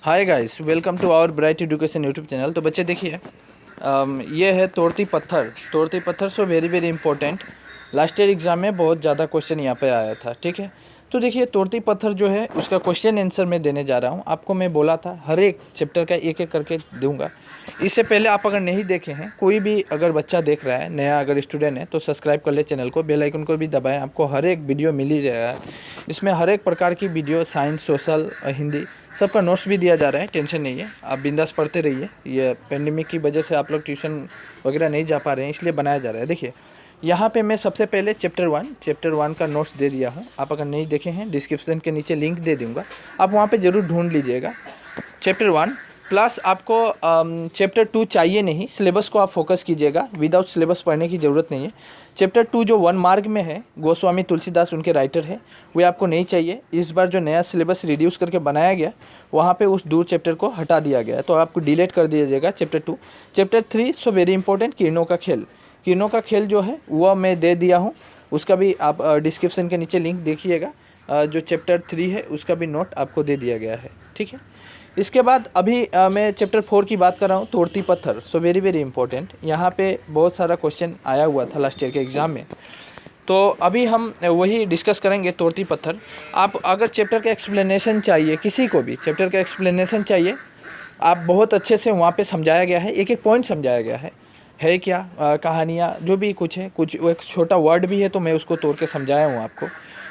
Hi guys, welcome to our Bright Education YouTube channel. तो बच्चे देखिए, ये है तोड़ती पत्थर। तोड़ती पत्थर so very very important. Last year exam में बहुत ज़्यादा क्वेश्चन यहाँ पे आया था। ठीक है, तो देखिए तोड़ती पत्थर जो है उसका क्वेश्चन आंसर मैं देने जा रहा हूँ आपको। मैं बोला था हर एक चैप्टर का एक एक करके दूंगा। इससे पहले आप अगर नहीं देखे हैं, कोई भी अगर बच्चा देख रहा है नया, अगर स्टूडेंट है तो सब्सक्राइब कर ले चैनल को, बेल आइकन को भी दबाएं। आपको हर एक वीडियो मिल ही रहेगा। इसमें हर एक प्रकार की वीडियो, साइंस, सोशल, हिंदी, सबका नोट्स भी दिया जा रहा है। टेंशन नहीं है, आप बिंदास पढ़ते रहिए। ये पेंडेमिक की वजह से आप लोग ट्यूशन वगैरह नहीं जा पा रहे हैं, इसलिए बनाया जा रहा है। देखिए यहाँ पे मैं सबसे पहले चैप्टर वन का नोट्स दे दिया हूँ। आप अगर नहीं देखे हैं, डिस्क्रिप्शन के नीचे लिंक दे दूँगा, आप वहाँ पे ज़रूर ढूंढ लीजिएगा। चैप्टर 1 प्लस आपको चैप्टर 2 चाहिए नहीं, सिलेबस को आप फोकस कीजिएगा। विदाउट सिलेबस पढ़ने की ज़रूरत नहीं है। चैप्टर 2 जो 1 मार्क में है, गोस्वामी तुलसीदास उनके राइटर है, वे आपको नहीं चाहिए। इस बार जो नया सिलेबस रिड्यूस करके बनाया गया, वहाँ पे उस दूर चैप्टर को हटा दिया गया, तो आपको डिलीट कर दिया जाएगा chapter 2। Chapter 3 so very important, किरणों का खेल। किरणों का खेल जो है वह मैं दे दिया हूँ, उसका भी आप डिस्क्रिप्शन के नीचे लिंक देखिएगा। जो चैप्टर 3 है उसका भी नोट आपको दे दिया गया है। ठीक है, इसके बाद अभी मैं चैप्टर 4 की बात कर रहा हूँ, तोड़ती पत्थर। सो वेरी वेरी इंपॉर्टेंट, यहाँ पे बहुत सारा क्वेश्चन आया हुआ था लास्ट ईयर के एग्ज़ाम में, तो अभी हम वही डिस्कस करेंगे, तोड़ती पत्थर। आप अगर चैप्टर का एक्सप्लेनेशन चाहिए, किसी को भी चैप्टर का एक्सप्लेनेशन चाहिए, आप बहुत अच्छे से वहाँ पे समझाया गया है, एक एक पॉइंट समझाया गया है क्या कहानियाँ जो भी कुछ है, कुछ एक छोटा वर्ड भी है तो मैं उसको तोड़ के समझाया हूँ आपको।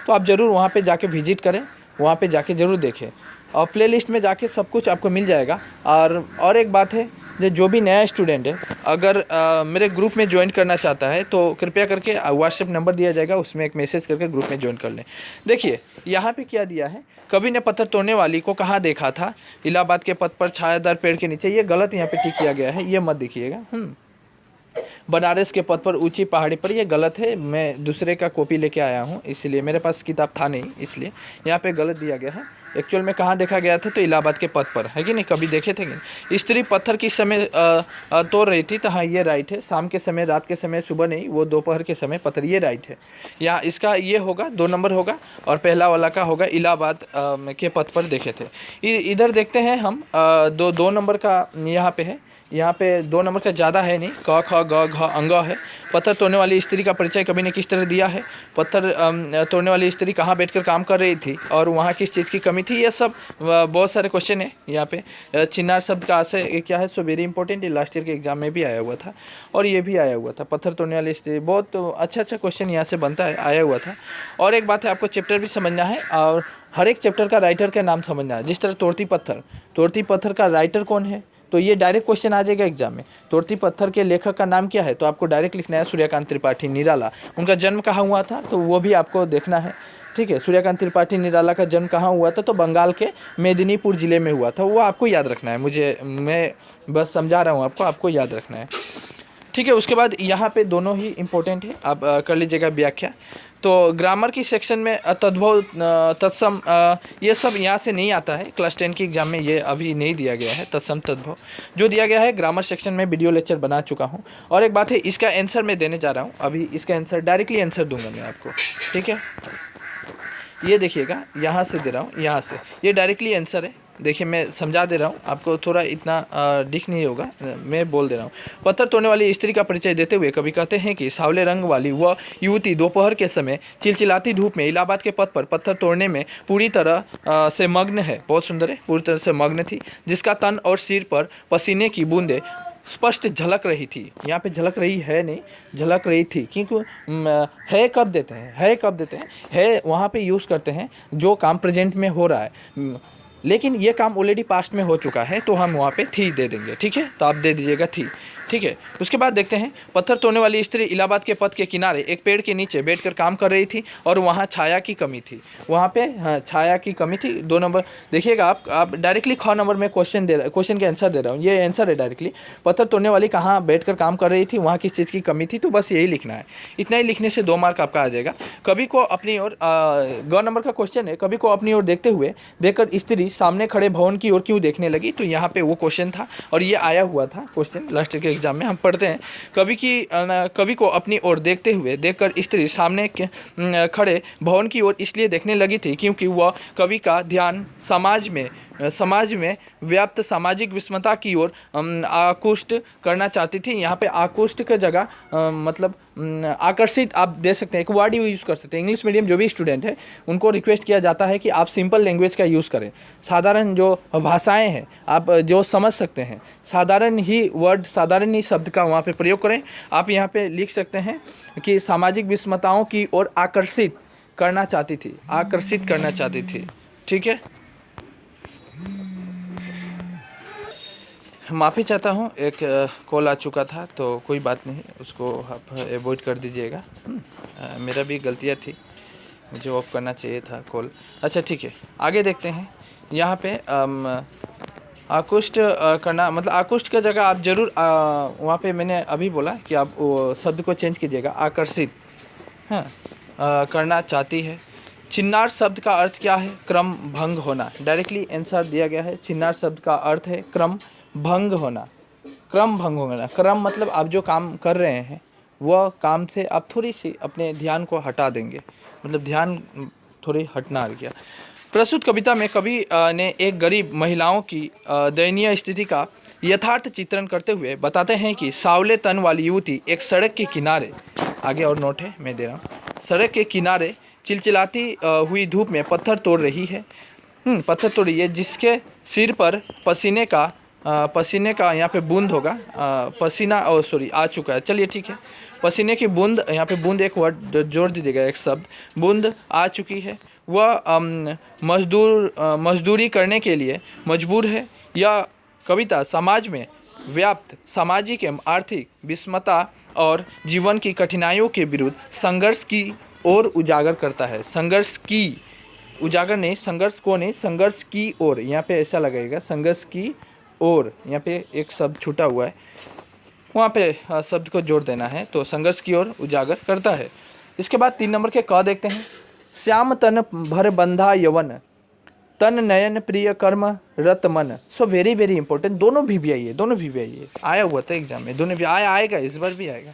तो आप ज़रूर वहाँ पे जाके विजिट करें, वहाँ पे जाके ज़रूर देखें, और प्ले लिस्ट में जाके सब कुछ आपको मिल जाएगा। और एक बात है, जो भी नया स्टूडेंट है, अगर मेरे ग्रुप में ज्वाइन करना चाहता है तो कृपया करके व्हाट्सएप नंबर दिया जाएगा, उसमें एक मैसेज करके ग्रुप में ज्वाइन कर लें। देखिए यहाँ पे क्या दिया है, कवि ने पत्थर तोड़ने वाली को कहाँ देखा था? इलाहाबाद के पथ पर छायादार पेड़ के नीचे। ये गलत यहाँ पे टिक किया गया है, ये मत देखिएगा। बनारस के पथ पर ऊंची पहाड़ी पर, ये गलत है। मैं दूसरे का कॉपी लेके आया हूँ, इसलिए मेरे पास किताब था नहीं, इसलिए यहाँ पे गलत दिया गया है। एक्चुअल में कहाँ देखा गया था? तो इलाहाबाद के पथ पर, है कि नहीं? कभी देखे थे कि स्त्री पत्थर किस समय तोड़ रही थी? तो हाँ, ये राइट है। शाम के समय, रात के समय, सुबह नहीं, वो दोपहर के समय पत्थर, ये राइट है। यहाँ इसका ये होगा, 2 नंबर होगा, और पहला वाला का होगा इलाहाबाद के पथ पर देखे थे। इधर देखते हैं हम, 2 नंबर का यहाँ पे है। यहाँ पे 2 नंबर का ज़्यादा है नहीं, क ख ग घ अंग है। पत्थर तोड़ने वाली स्त्री का परिचय कवि ने किस तरह दिया है? पत्थर तोड़ने वाली स्त्री कहाँ बैठकर काम कर रही थी और वहाँ किस चीज़ की कमी थी? ये सब बहुत सारे क्वेश्चन है यहाँ पे। चिनार शब्द का आशय क्या है? सो वेरी इंपॉर्टेंट, ये लास्ट ईयर के एग्जाम में भी आया हुआ था, और ये भी आया हुआ था। पत्थर तोड़ने वाली स्त्री, बहुत अच्छा क्वेश्चन यहाँ से बनता है, आया हुआ था। और एक बात है, आपको चैप्टर भी समझना है और हर एक चैप्टर का राइटर का नाम समझना है। जिस तरह तोड़ती पत्थर का राइटर कौन है? तो ये डायरेक्ट क्वेश्चन आ जाएगा एग्जाम में। तोड़ती पत्थर के लेखक का नाम क्या है? तो आपको डायरेक्ट लिखना है सूर्यकांत त्रिपाठी निराला। उनका जन्म कहाँ हुआ था? तो वो भी आपको देखना है। ठीक है, सूर्यकांत त्रिपाठी निराला का जन्म कहाँ हुआ था? तो बंगाल के मेदिनीपुर ज़िले में हुआ था। वो आपको याद रखना है, मैं बस समझा रहा हूँ आपको याद रखना है। ठीक है, उसके बाद यहाँ पे दोनों ही इम्पोर्टेंट है, आप कर लीजिएगा व्याख्या। तो ग्रामर की सेक्शन में तद्भव, तत्सम, ये सब यहाँ से नहीं आता है। क्लास 10 की एग्जाम में ये अभी नहीं दिया गया है। तत्सम, तद्भव जो दिया गया है ग्रामर सेक्शन में, वीडियो लेक्चर बना चुका हूँ। और एक बात है, इसका आंसर मैं देने जा रहा हूँ अभी। इसका आंसर डायरेक्टली आंसर दूंगा मैं आपको। ठीक है, ये देखिएगा, यहाँ से दे रहा हूँ, यहाँ से ये डायरेक्टली आंसर है। देखिए मैं समझा दे रहा हूँ आपको, थोड़ा इतना दिख नहीं होगा, मैं बोल दे रहा हूँ। पत्थर तोड़ने वाली स्त्री का परिचय देते हुए कवि कहते हैं कि सावले रंग वाली वह युवती दोपहर के समय चिलचिलाती धूप में इलाहाबाद के पथ पर पत्थर तोड़ने में पूरी तरह से मग्न है। बहुत सुंदर है, पूरी तरह से मग्न थी, जिसका तन और सिर पर पसीने की बूंदें स्पष्ट झलक रही थी। यहाँ पे झलक रही है नहीं, झलक रही थी, क्योंकि है कब देते हैं, है वहाँ पे यूज़ करते हैं जो काम प्रेजेंट में हो रहा है, लेकिन ये काम ऑलरेडी पास्ट में हो चुका है, तो हम वहाँ पे थी दे देंगे। ठीक है, तो आप दे दीजिएगा थी। ठीक है, उसके बाद देखते हैं, पत्थर तोड़ने वाली स्त्री इलाहाबाद के पथ के किनारे एक पेड़ के नीचे बैठकर काम कर रही थी और वहाँ छाया की कमी थी। वहाँ पे हाँ, छाया की कमी थी। 2 नंबर देखिएगा, आप डायरेक्टली ख नंबर में क्वेश्चन के आंसर दे रहा हूँ, ये आंसर है डायरेक्टली। पत्थर तोड़ने वाली कहाँ बैठकर काम कर रही थी, वहाँ किस चीज़ की कमी थी, तो बस यही लिखना है। इतना ही लिखने से 2 मार्क आपका आ जाएगा। कवि को अपनी ओर, ग नंबर का क्वेश्चन है, कवि को अपनी ओर देखकर स्त्री सामने खड़े भवन की ओर क्यों देखने लगी? तो यहाँ पे वो क्वेश्चन था और ये आया हुआ था क्वेश्चन लास्ट के एग्जाम में। हम पढ़ते हैं, कवि को अपनी ओर देखकर स्त्री सामने खड़े भवन की ओर इसलिए देखने लगी थी क्योंकि वह कवि का ध्यान समाज में समाज में व्याप्त सामाजिक विषमता की ओर आकृष्ट करना चाहती थी। यहाँ पे आकृष्ट की जगह मतलब आकर्षित आप दे सकते हैं, एक वर्ड यूज़ कर सकते हैं। इंग्लिश मीडियम जो भी स्टूडेंट है उनको रिक्वेस्ट किया जाता है कि आप सिंपल लैंग्वेज का यूज़ करें, साधारण जो भाषाएं हैं आप जो समझ सकते हैं, साधारण ही वर्ड, साधारण ही शब्द का वहाँ पे प्रयोग करें। आप यहाँ पे लिख सकते हैं कि सामाजिक विषमताओं की ओर आकर्षित करना चाहती थी, आकर्षित करना चाहती थी। ठीक है, माफ़ी चाहता हूँ, एक कॉल आ चुका था तो कोई बात नहीं, उसको आप अवॉइड कर दीजिएगा। मेरा भी गलतियाँ थी, मुझे ऑफ करना चाहिए था कॉल। अच्छा ठीक है, आगे देखते हैं। यहाँ पे आकृष्ट करना मतलब आकृष्ट की जगह आप जरूर वहाँ पे मैंने अभी बोला कि आप वो शब्द को चेंज कीजिएगा, आकर्षित हाँ करना चाहती है। चिन्नार शब्द का अर्थ क्या है? क्रम भंग होना। डायरेक्टली आंसर दिया गया है। चिन्नार शब्द का अर्थ है क्रम भंग होना। क्रम भंग होना, क्रम मतलब आप जो काम कर रहे हैं वह काम से आप थोड़ी सी अपने ध्यान को हटा देंगे, मतलब ध्यान थोड़ी हटना आ गया। प्रस्तुत कविता में कवि ने एक गरीब महिलाओं की दयनीय स्थिति का यथार्थ चित्रण करते हुए बताते हैं कि सावले तन वाली युवती एक सड़क के किनारे, आगे और नोट है मैं दे रहा हूँ, सड़क के किनारे चिलचिलाती हुई धूप में पत्थर तोड़ रही है। पत्थर तोड़ रही है, जिसके सिर पर पसीने का यहाँ पे बूंद होगा, पसीना और सॉरी आ चुका है, चलिए ठीक है, पसीने की बूंद, यहाँ पे बूंद एक वर्ड जोड़ दीजिएगा, एक शब्द, बूंद आ चुकी है। वह मजदूरी करने के लिए मजबूर है। यह कविता समाज में व्याप्त सामाजिक एवं आर्थिक विषमता और जीवन की कठिनाइयों के विरुद्ध संघर्ष की ओर उजागर करता है। संघर्ष की, उजागर नहीं, संघर्ष को नहीं, संघर्ष की ओर, यहाँ पे ऐसा लगेगा, संघर्ष की ओर, यहाँ पे एक शब्द छूटा हुआ है, वहाँ पे शब्द को जोड़ देना है, तो संघर्ष की ओर उजागर करता है। इसके बाद 3 नंबर के क देखते हैं। श्याम तन भर बंधा यवन, तन नयन प्रिय कर्म रत मन। सो वेरी वेरी इंपॉर्टेंट, दोनों भी आइए, दोनों भी आइए, आया हुआ था एग्जाम में, दोनों भी आएगा, इस बार भी आएगा।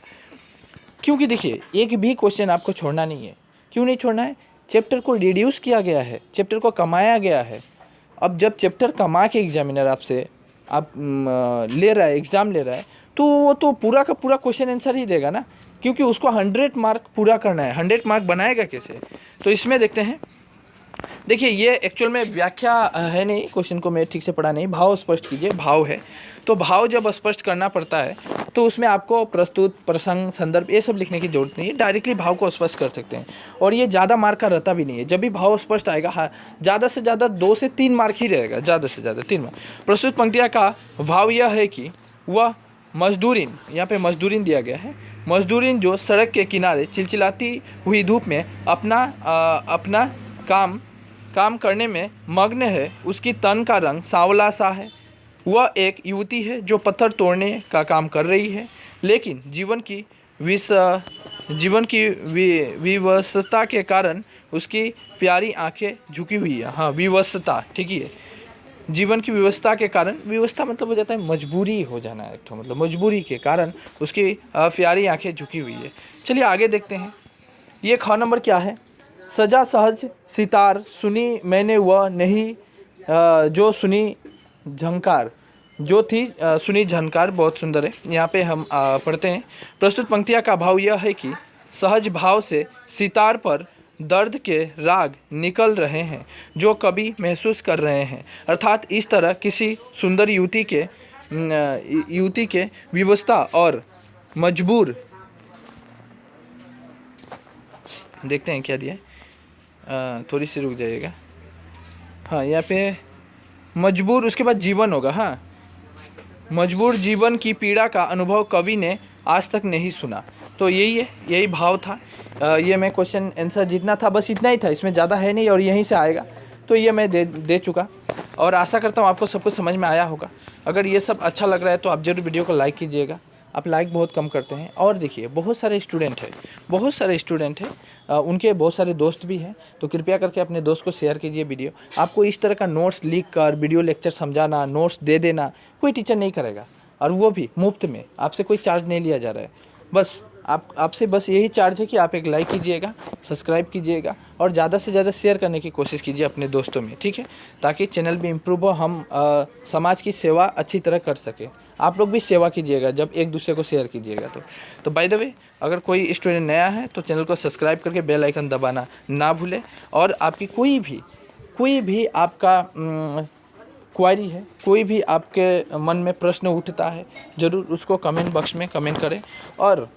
क्योंकि देखिए एक भी क्वेश्चन आपको छोड़ना नहीं है। क्यों नहीं छोड़ना है? चैप्टर को रिड्यूस किया गया है, चैप्टर को कमाया गया है। अब जब चैप्टर कमा के एग्जामिनर आपसे आप ले रहा है, एग्ज़ाम ले रहा है, तो वो तो पूरा का पूरा क्वेश्चन आंसर ही देगा ना, क्योंकि उसको 100 मार्क पूरा करना है। 100 मार्क बनाएगा कैसे? तो इसमें देखते हैं। देखिए ये एक्चुअल में व्याख्या है नहीं, क्वेश्चन को मैं ठीक से पढ़ा नहीं, भाव स्पष्ट कीजिए, भाव है, तो भाव जब स्पष्ट करना पड़ता है तो उसमें आपको प्रस्तुत, प्रसंग, संदर्भ ये सब लिखने की जरूरत नहीं है, डायरेक्टली भाव को स्पष्ट कर सकते हैं। और ये ज़्यादा मार्क का रहता भी नहीं है, जब भी भाव स्पष्ट आएगा, हाँ ज़्यादा से ज़्यादा 2 से 3 मार्क ही रहेगा, ज़्यादा से ज़्यादा 3 मार्क। प्रस्तुत पंक्तियाँ का भाव यह है कि वह मजदूरिन, यहाँ पे मजदूरिन दिया गया है, मजदूरिन जो सड़क के किनारे चिलचिलाती हुई धूप में अपना काम करने में मग्न है, उसकी तन का रंग सांवला सा है। वह एक युवती है जो पत्थर तोड़ने का काम कर रही है, लेकिन जीवन की विवशता के कारण उसकी प्यारी आंखें झुकी हुई है। हाँ, विवशता, ठीक है, जीवन की व्यवस्था के कारण, व्यवस्था मतलब हो जाता है मजबूरी हो जाना, एक तो मतलब मजबूरी के कारण उसकी प्यारी आंखें झुकी हुई है। चलिए आगे देखते हैं। ये ख नंबर क्या है? सजा सहज सितार सुनी मैंने वह नहीं जो सुनी झंकार, जो थी सुनी झनकार। बहुत सुंदर है। यहाँ पे हम पढ़ते हैं। प्रस्तुत पंक्तियाँ का भाव यह है कि सहज भाव से सितार पर दर्द के राग निकल रहे हैं जो कवि महसूस कर रहे हैं, अर्थात इस तरह किसी सुंदर युवती के विवशता और मजबूर, देखते हैं क्या दिया है, थोड़ी सी रुक जाइएगा। हाँ, यहाँ पे मजबूर, उसके बाद जीवन होगा। हाँ, मजबूर जीवन की पीड़ा का अनुभव कवि ने आज तक नहीं सुना। तो यही है, यही भाव था। ये मैं क्वेश्चन आंसर जितना था बस इतना ही था, इसमें ज़्यादा है नहीं और यहीं से आएगा। तो ये मैं दे चुका और आशा करता हूँ आपको सब कुछ समझ में आया होगा। अगर ये सब अच्छा लग रहा है तो आप जरूर वीडियो को लाइक कीजिएगा। आप लाइक बहुत कम करते हैं। और देखिए बहुत सारे स्टूडेंट हैं, उनके बहुत सारे दोस्त भी हैं, तो कृपया करके अपने दोस्त को शेयर कीजिए वीडियो। आपको इस तरह का नोट्स लिख कर वीडियो लेक्चर समझाना, नोट्स दे देना कोई टीचर नहीं करेगा, और वो भी मुफ्त में, आपसे कोई चार्ज नहीं लिया जा रहा है। बस आपसे बस यही चार्ज है कि आप एक लाइक कीजिएगा, सब्सक्राइब कीजिएगा और और ज़्यादा से ज़्यादा शेयर करने की कोशिश कीजिए अपने दोस्तों में, ठीक है, ताकि चैनल भी इम्प्रूव हो, हम समाज की सेवा अच्छी तरह कर सकें। आप लोग भी सेवा कीजिएगा जब एक दूसरे को शेयर कीजिएगा तो बाय द वे, अगर कोई स्टूडेंट नया है तो चैनल को सब्सक्राइब करके बेल आइकन दबाना ना भूलें। और आपकी कोई भी आपका क्वेरी है, कोई भी आपके मन में प्रश्न उठता है, ज़रूर उसको कमेंट बॉक्स में कमेंट करें। और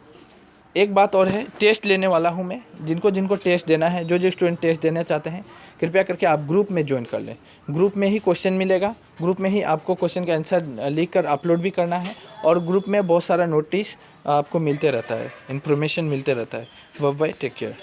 एक बात और है, टेस्ट लेने वाला हूँ मैं, जिनको टेस्ट देना है, जो स्टूडेंट टेस्ट देना चाहते हैं, कृपया करके आप ग्रुप में ज्वाइन कर लें। ग्रुप में ही क्वेश्चन मिलेगा, ग्रुप में ही आपको क्वेश्चन का आंसर लिख कर अपलोड भी करना है, और ग्रुप में बहुत सारा नोटिस आपको मिलते रहता है, इन्फॉर्मेशन मिलते रहता है। Bye bye, take care.